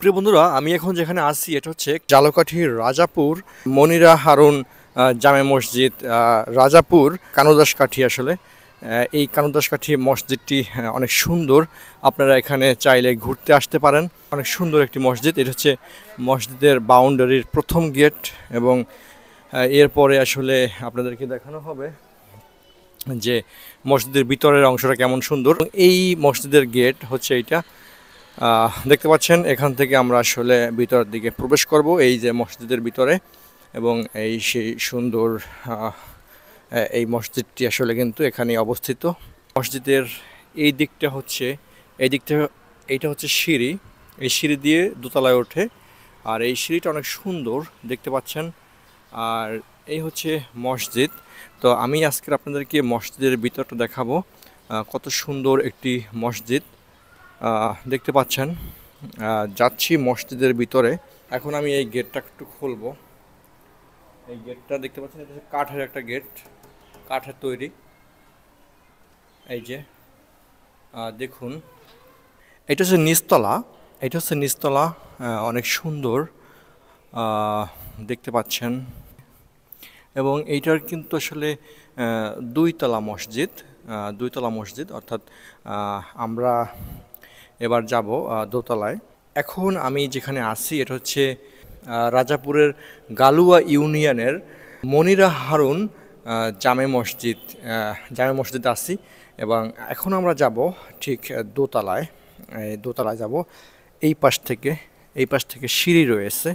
প্রিয় বন্ধুরা, আমি এখন যেখানে আছি এটা হচ্ছে ঝালকাঠির রাজাপুর মনিরা হারুন জামে মসজিদ। রাজাপুর কানুদাসকাঠি আসলে এই কানুদাসকাঠি মসজিদটি অনেক সুন্দর। আপনারা এখানে চাইলে ঘুরতে আসতে পারেন। অনেক সুন্দর একটি মসজিদ। এটা হচ্ছে মসজিদের বাউন্ডারির প্রথম গেট এবং এরপরে আসলে আপনাদেরকে দেখানো হবে যে মসজিদের ভিতরের অংশটা কেমন সুন্দর। এই মসজিদের গেট হচ্ছে এইটা, দেখতে পাচ্ছেন। এখান থেকে আমরা আসলে ভিতরের দিকে প্রবেশ করব এই যে মসজিদের ভিতরে, এবং এই সেই সুন্দর এই মসজিদটি আসলে কিন্তু এখানেই অবস্থিত। মসজিদের এই দিকটা হচ্ছে এইটা হচ্ছে সিঁড়ি। এই সিঁড়ি দিয়ে দোতলায় ওঠে, আর এই সিঁড়িটা অনেক সুন্দর দেখতে পাচ্ছেন। আর এই হচ্ছে মসজিদ। তো আমি আজকে আপনাদেরকে মসজিদের ভিতরটা দেখাবো। কত সুন্দর একটি মসজিদ দেখতে পাচ্ছেন। যাচ্ছি মসজিদের ভিতরে। এখন আমি এই গেটটা একটু খুলবো। এই গেটটা দেখতে পাচ্ছেন, এটা হচ্ছে কাঠের একটা গেট, কাঠের তৈরি। এই যে দেখুন, এটা হচ্ছে নিচতলা। অনেক সুন্দর দেখতে পাচ্ছেন। এবং এইটার কিন্তু আসলে দুইতলা মসজিদ, অর্থাৎ আমরা এবার যাব দোতলায়। এখন আমি যেখানে আছি এটা হচ্ছে রাজাপুরের গালুয়া ইউনিয়নের মনিরা হারুন জামে মসজিদ আছি। এবং এখন আমরা যাব ঠিক দোতলায় যাব। এই পাশ থেকে সিঁড়ি রয়েছে,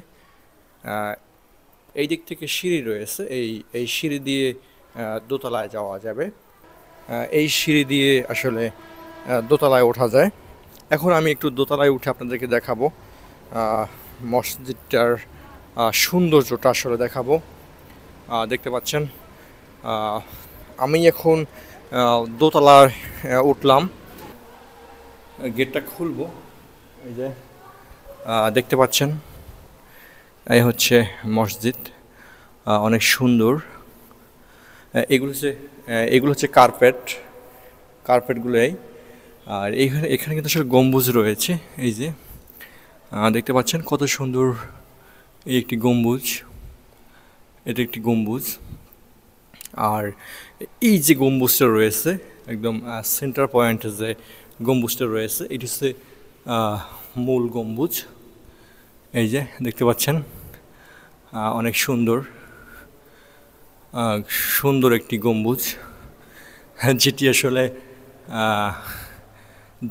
এই দিক থেকে সিঁড়ি রয়েছে। এই সিঁড়ি দিয়ে দোতলায় যাওয়া যাবে। এই সিঁড়ি দিয়ে আসলে দোতলায় ওঠা যায়। এখন আমি একটু দোতলায় উঠে আপনাদেরকে দেখাবো, মসজিদটার সৌন্দর্যটা আসলে দেখাবো। দেখতে পাচ্ছেন, আমি এখন দোতলায় উঠলাম। গেটটা খুলবো। এই যে দেখতে পাচ্ছেন, এই হচ্ছে মসজিদ। অনেক সুন্দর। এগুলো হচ্ছে কার্পেটগুলোই। আর এখানে কিন্তু আসলে গম্বুজ রয়েছে। এই যে দেখতে পাচ্ছেন কত সুন্দর এই একটি গম্বুজ। এটা একটি গম্বুজ। আর এই যে গম্বুজটা রয়েছে একদম সেন্টার পয়েন্টে যে গম্বুজটা রয়েছে, এটি হচ্ছে মূল গম্বুজ। এই যে দেখতে পাচ্ছেন, অনেক সুন্দর একটি গম্বুজ, যেটি আসলে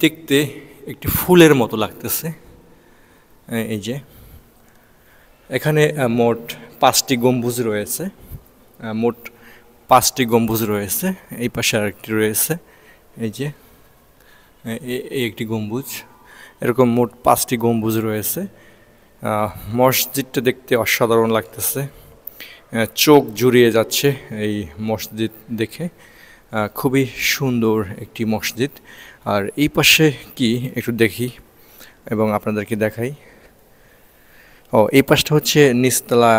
দেখতে একটি ফুলের মতো লাগতেছে। এই যে এখানে মোট পাঁচটি গম্বুজ রয়েছে। এই পাশে আরেকটি রয়েছে। এই যে এই একটি গম্বুজ। এরকম মোট 5টি গম্বুজ রয়েছে। মসজিদটা দেখতে অসাধারণ লাগতেছে, চোখ জুড়িয়ে যাচ্ছে এই মসজিদ দেখে। খুবই সুন্দর একটি মসজিদ। আর এই পাশে কি একটু দেখি এবং আপনাদেরকে দেখাই। এই পাশটা হচ্ছে নিচতলা,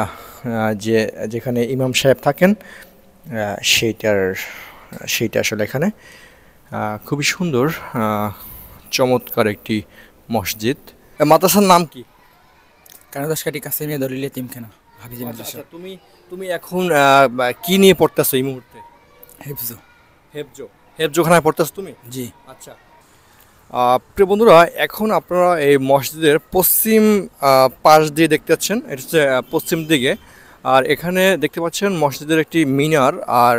যেখানে ইমাম সাহেব থাকেন, সেইটা আসলে এখানে খুবই সুন্দর, চমৎকার একটি মসজিদ। মাদ্রাসার নাম কি? কানাদাসকাটি কাসেমিয়া দলিল এতিমখানা হাফিজি মাদ্রাসা। আচ্ছা, তুমি এখন কি নিয়ে পড়তেছো এই মুহূর্তে? হেফজো। হেফজোখানায় পড়তেছো তুমি? জি। আচ্ছা, প্রিয় বন্ধুরা, এখন আপনারা এই মসজিদের পশ্চিম পাশ দিয়ে দেখতে পাচ্ছেন। এটা হচ্ছে পশ্চিম দিকে। আর এখানে দেখতে পাচ্ছেন মসজিদের একটি মিনার। আর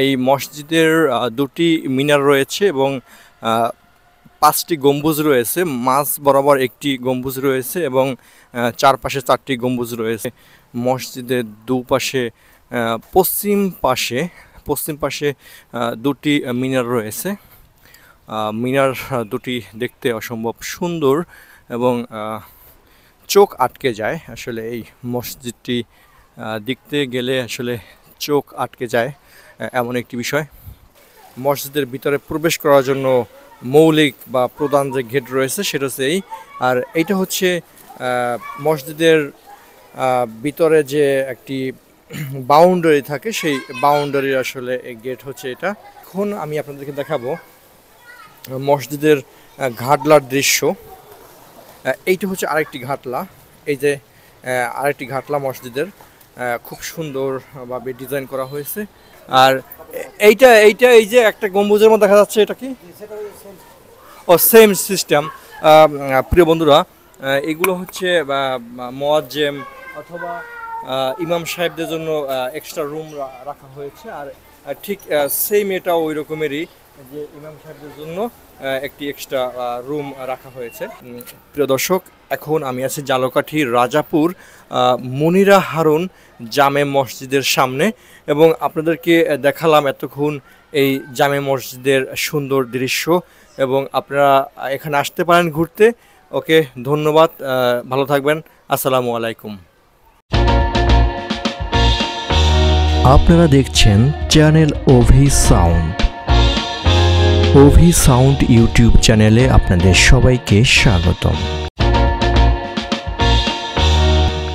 এই মসজিদের দুটি মিনার রয়েছে এবং 5টি গম্বুজ রয়েছে। মাঝ বরাবর একটি গম্বুজ রয়েছে এবং চারপাশে 4টি গম্বুজ রয়েছে। মসজিদের দুপাশে পশ্চিম পাশে দুটি মিনার রয়েছে। মিনার দুটি দেখতে অসম্ভব সুন্দর এবং চোখ আটকে যায়। আসলে এই মসজিদটি দেখতে গেলে আসলে চোখ আটকে যায়, এমন একটি বিষয়। মসজিদের ভিতরে প্রবেশ করার জন্য মৌলিক বা প্রধান যে গেট রয়েছে সেটা হচ্ছে এই। আর এইটা হচ্ছে মসজিদের ভিতরে যে একটি বাউন্ডারি থাকে, সেই বাউন্ডারির আসলে গেট হচ্ছে এটা। এখন আমি আপনাদেরকে দেখাবো মসজিদের ঘাটলার দৃশ্য। এইটা হচ্ছে আরেকটি ঘাটলা, এই যে আরেকটি ঘাটলা মসজিদের, খুব সুন্দরভাবে ডিজাইন করা হয়েছে। আর এইটা এইটা এই যে একটা গম্বুজের মধ্যে দেখা যাচ্ছে, এটা কি? ও সেম সিস্টেম। প্রিয় বন্ধুরা, এগুলো হচ্ছে মুয়াজ্জেম অথবা ইমাম সাহেবদের জন্য এক্সট্রা রুম রাখা হয়েছে। আর ঠিক সেম এটাও ওই রকমেরই, যে ইমাম সাহেবদের জন্য একটি এক্সট্রা রুম রাখা হয়েছে। প্রিয় দর্শক, এখন আমি আছি ঝালকাঠির রাজাপুর মনিরা হারুন জামে মসজিদের সামনে, এবং আপনাদেরকে দেখালাম এতক্ষণ এই জামে মসজিদের সুন্দর দৃশ্য, এবং আপনারা এখানে আসতে পারেন ঘুরতে। ওকে, ধন্যবাদ, ভালো থাকবেন, আসসালামু আলাইকুম। আপনারা দেখছেন চ্যানেল ওভি সাউন্ড। ওভি সাউন্ড ইউটিউব চ্যানেলে আপনাদের সবাইকে স্বাগতম।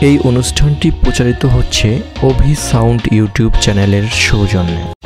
এই অনুষ্ঠানটি প্রচারিত হচ্ছে ওভি সাউন্ড ইউটিউব চ্যানেলের সৌজন্যে।